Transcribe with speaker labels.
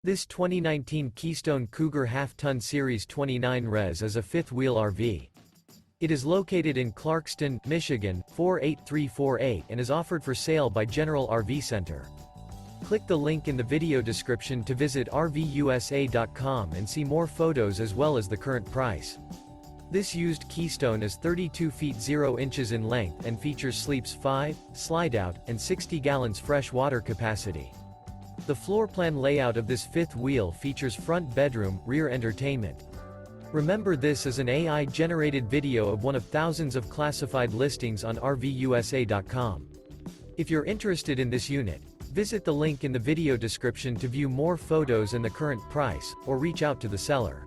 Speaker 1: This 2019 Keystone Cougar Half-Ton Series 29 Res is a fifth-wheel RV. It is located in Clarkston, Michigan, 48348 and is offered for sale by General RV Center. Click the link in the video description to visit RVUSA.com and see more photos as well as the current price. This used Keystone is 32 feet 0 inches in length and features sleeps 5, slide-out, and 60 gallons fresh water capacity. The floor plan layout of this fifth wheel features front bedroom, rear entertainment. Remember, this is an AI-generated video of one of thousands of classified listings on RVUSA.com. If you're interested in this unit, visit the link in the video description to view more photos and the current price, or reach out to the seller.